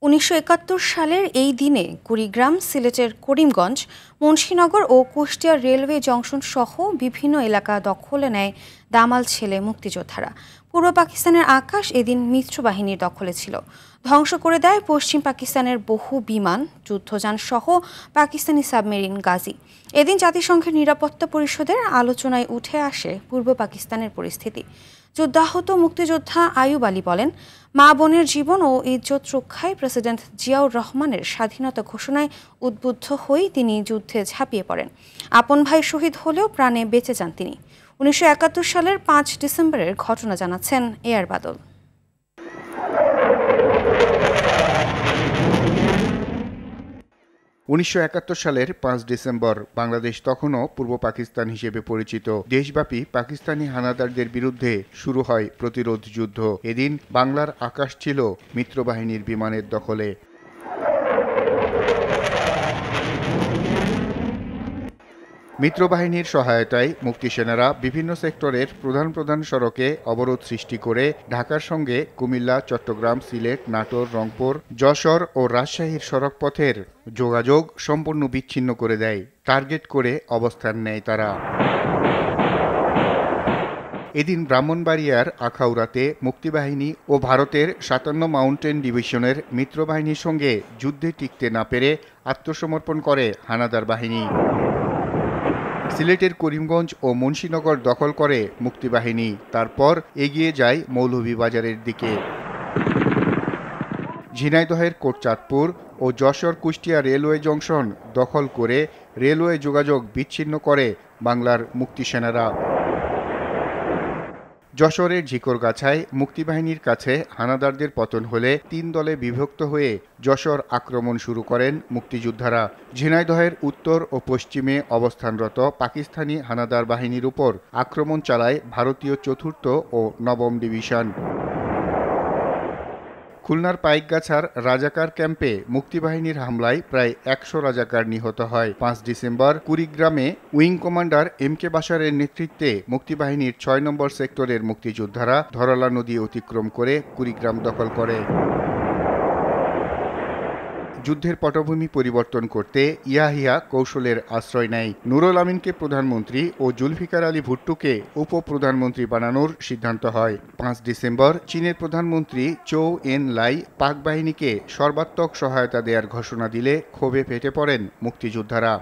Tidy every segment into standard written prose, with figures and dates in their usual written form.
১৯৭১ সালের এই দিনে কুড়িগ্রাম, সিলেটের করিমগঞ্জ, মুন্সিনগর ও কুষ্টিয়া রেলওয়ে জংশন সহ বিভিন্ন এলাকা দখলে নেয় দামাল ছেলে মুক্তিযোদ্ধারা। পূর্ব পাকিস্তানের আকাশ এদিন মিত্রবাহিনীর দখলে ছিল। ধ্বংস করে দেয় পশ্চিম পাকিস্তানের বহু বিমান, যুদ্ধযান সহ পাকিস্তানি সাবমেরিন গাজী। এদিন জাতিসংঘের নিরাপত্তা পরিষদের আলোচনায় উঠে আসে পূর্ব পাকিস্তানের পরিস্থিতি। যুদ্ধাহত মুক্তিযোদ্ধা আয়ুব আলী বলেন, মা বোনের জীবন ও ইজ্জত রক্ষায় প্রেসিডেন্ট জিয়াউর রহমানের স্বাধীনতা ঘোষণায় উদ্বুদ্ধ হয়ে তিনি যুদ্ধে ঝাঁপিয়ে পড়েন। আপন ভাই শহীদ হলেও প্রাণে বেঁচে যান তিনি। ১৯৭১ সালের ৫ ডিসেম্বরের ঘটনা জানাচ্ছেন এয়ার বাদল। ১৯৭১ সালের ৫ ডিসেম্বর বাংলাদেশ তখনও পূর্ব পাকিস্তান হিসেবে পরিচিত। দেশব্যাপী পাকিস্তানি হানাদারদের বিরুদ্ধে শুরু হয় প্রতিরোধ যুদ্ধ। এদিন বাংলার আকাশ ছিল মিত্রবাহিনীর বিমানের দখলে। মিত্রবাহিনীর সহায়তায় মুক্তিসেনারা বিভিন্ন সেক্টরের প্রধান সড়কে অবরোধ সৃষ্টি করে ঢাকার সঙ্গে কুমিল্লা, চট্টগ্রাম, সিলেট, নাটোর, রংপুর, যশোর ও রাজশাহীর সড়কপথের যোগাযোগ সম্পূর্ণ বিচ্ছিন্ন করে দেয়। টার্গেট করে অবস্থান নেয় তারা। এদিন ব্রাহ্মণবাড়িয়ার আখাউড়াতে মুক্তিবাহিনী ও ভারতের ৫৭ মাউন্টেন ডিভিশনের মিত্রবাহিনীর সঙ্গে যুদ্ধে টিকতে না পেরে আত্মসমর্পণ করে হানাদার বাহিনী। সিলেটের করিমগঞ্জ ও মুন্সিনগর দখল করে মুক্তিবাহিনী। তারপর এগিয়ে যায় মৌলভীবাজারের দিকে। ঝিনাইদহের কোটচাঁদপুর ও যশোর কুষ্টিয়া রেলওয়ে জংশন দখল করে রেলওয়ে যোগাযোগ বিচ্ছিন্ন করে বাংলার মুক্তিসেনারা। যশোরের ঝিকরগাছায় মুক্তিবাহিনীর কাছে হানাদারদের পতন হলে ৩ দলে বিভক্ত হয়ে যশোর আক্রমণ শুরু করেন মুক্তিযোদ্ধারা। ঝিনাইদহের উত্তর ও পশ্চিমে অবস্থানরত পাকিস্তানি হানাদার বাহিনীর উপর আক্রমণ চালায় ভারতীয় ৪র্থ ও ৯ম ডিভিশন। খুলনার পাইকগাছার রাজাকার ক্যাম্পে মুক্তিবাহিনীর হামলায় প্রায় ১০০ রাজাকার নিহত হয়। ৫ ডিসেম্বর কুড়িগ্রামে উইং কমান্ডার এম কে বাশারের নেতৃত্বে মুক্তিবাহিনীর ৬ নম্বর সেক্টরের মুক্তিযোদ্ধারা ধরলা নদী অতিক্রম করে কুড়িগ্রাম দখল করে। যুদ্ধের পটভূমি পরিবর্তন করতে ইয়াহিয়া কৌশলের আশ্রয় নেয়। নুরুল আমিনকে প্রধানমন্ত্রী ও জুলফিকার আলী ভুট্টোকে উপপ্রধানমন্ত্রী বানানোর সিদ্ধান্ত হয়। ৫ ডিসেম্বর চীনের প্রধানমন্ত্রী চৌ এন লাই পাক বাহিনীকে সর্বাত্মক সহায়তা দেওয়ার ঘোষণা দিলে ক্ষোভে ফেটে পড়েন মুক্তিযোদ্ধারা।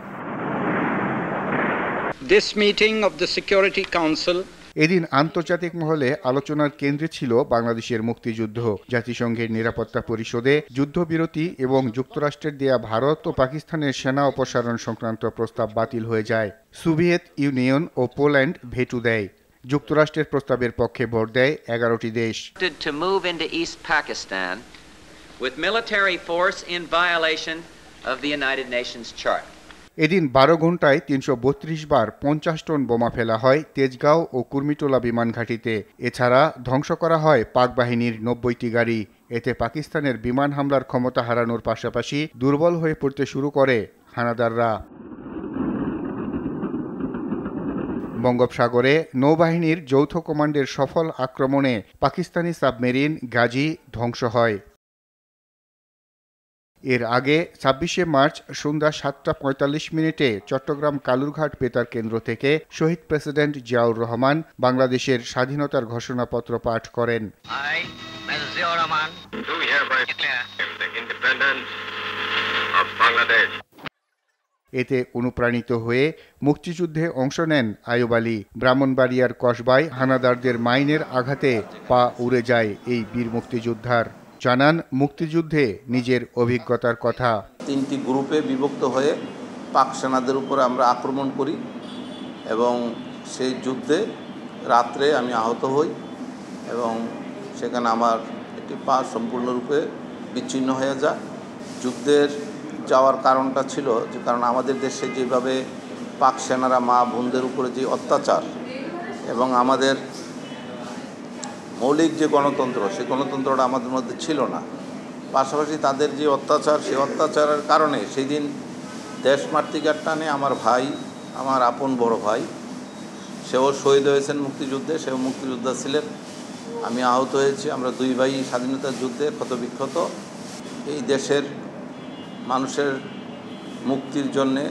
This meeting of the Security Council এদিন আন্তর্জাতিক মহলে আলোচনার কেন্দ্রে ছিল বাংলাদেশের মুক্তিযুদ্ধ। জাতিসংঘের নিরাপত্তা পরিষদে যুদ্ধবিরতি এবং যুক্তরাষ্ট্রের দেয়া ভারত ও পাকিস্তানের সেনা অপসারণ সংক্রান্ত প্রস্তাব বাতিল হয়ে যায়। সোভিয়েত ইউনিয়ন ও পোল্যান্ড ভেটো দেয়। যুক্তরাষ্ট্রের প্রস্তাবের পক্ষে ভোট দেয় ১১টি দেশ। To move into East Pakistan with military force in violation of the United Nations Charter. এদিন ১২ ঘণ্টায় ৩৩২ বার ৫০ টন বোমা ফেলা হয় তেজগাঁও ও কুর্মিটোলা বিমান ঘাঁটিতে। এছাড়া ধ্বংস করা হয় পাক বাহিনীর ৯০টি গাড়ি। এতে পাকিস্তানের বিমান হামলার ক্ষমতা হারানোর পাশাপাশি দুর্বল হয়ে পড়তে শুরু করে হানাদাররা। বঙ্গোপসাগরে নৌবাহিনীর যৌথ কমান্ডের সফল আক্রমণে পাকিস্তানি সাবমেরিন গাজী ধ্বংস হয়। এর আগে ২৬শে মার্চ সন্ধ্যা ৭টা ৪৫ মিনিটে চট্টগ্রাম কালুরঘাট বেতার কেন্দ্র থেকে শহীদ প্রেসিডেন্ট জিয়াউর রহমান বাংলাদেশের স্বাধীনতার ঘোষণাপত্র পাঠ করেন। এতে অনুপ্রাণিত হয়ে মুক্তিযুদ্ধে অংশ নেন আয়ুব আলী। ব্রাহ্মণবাড়িয়ার কসবায় হানাদারদের মাইনের আঘাতে পা উড়ে যায় এই বীর মুক্তিযোদ্ধার। জানান মুক্তিযুদ্ধে নিজের অভিজ্ঞতার কথা। ৩টি গ্রুপে বিভক্ত হয়ে পাক সেনাদের উপর আমরা আক্রমণ করি এবং সেই যুদ্ধে রাত্রে আমি আহত হই এবং সেখানে আমার একটি পা সম্পূর্ণরূপে বিচ্ছিন্ন হয়ে যায়। যুদ্ধের যাওয়ার কারণটা ছিল যে কারণ আমাদের দেশে যেভাবে পাক সেনারা মা বোনদের উপরে যে অত্যাচার এবং আমাদের মৌলিক যে গণতন্ত্র সেই গণতন্ত্রটা আমাদের মধ্যে ছিল না। পাশাপাশি তাদের যে অত্যাচার সেই অত্যাচারের কারণে সেই দিন দেশমাতৃকার টানে আমার ভাই, আমার আপন বড় ভাই, সেও শহীদ হয়েছেন মুক্তিযুদ্ধে, সেও মুক্তিযোদ্ধা ছিলেন। আমি আহত হয়েছি। আমরা দুই ভাই স্বাধীনতার যুদ্ধে ক্ষতবিক্ষত এই দেশের মানুষের মুক্তির জন্যে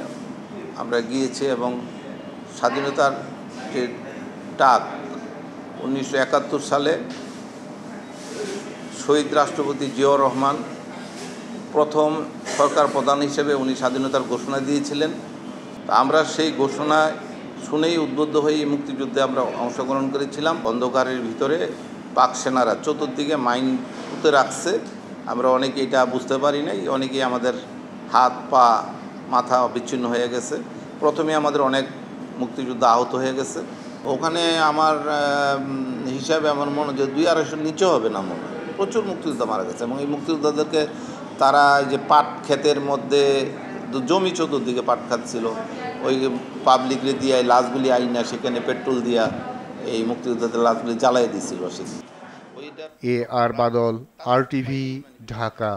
আমরা গিয়েছি এবং স্বাধীনতার যে ডাক 1971 সালে শহীদ রাষ্ট্রপতি জিয়াউর রহমান প্রথম সরকার প্রধান হিসেবে উনি স্বাধীনতার ঘোষণা দিয়েছিলেন। আমরা সেই ঘোষণা শুনেই উদ্বুদ্ধ হয়ে এই মুক্তিযুদ্ধে আমরা অংশগ্রহণ করেছিলাম। অন্ধকারের ভিতরে পাক সেনারা চতুর্দিকে মাইন পুঁতে রাখছে, আমরা অনেকে এটা বুঝতে পারি নাই, অনেকেই আমাদের হাত পা মাথা বিচ্ছিন্ন হয়ে গেছে। প্রথমে আমাদের অনেক মুক্তিযোদ্ধা আহত হয়ে গেছে। ওখানে আমার হিসাবে আমার মনে হয় যে 200-250 নিচে হবে না মনে হয়। প্রচুর মুক্তিযোদ্ধা মারা গেছে এবং এই মুক্তিযোদ্ধাদেরকে তারা যে পাট ক্ষেতের মধ্যে জমি চতুর্দিকে পাট খাত ছিল, ওই পাবলিকরে দিয়ে লাশগুলি আইনা সেখানে পেট্রোল দিয়া এই মুক্তিযোদ্ধাদের লাশগুলি জ্বালাই দিয়েছিল। এ আর বাদল, RTV, ঢাকা।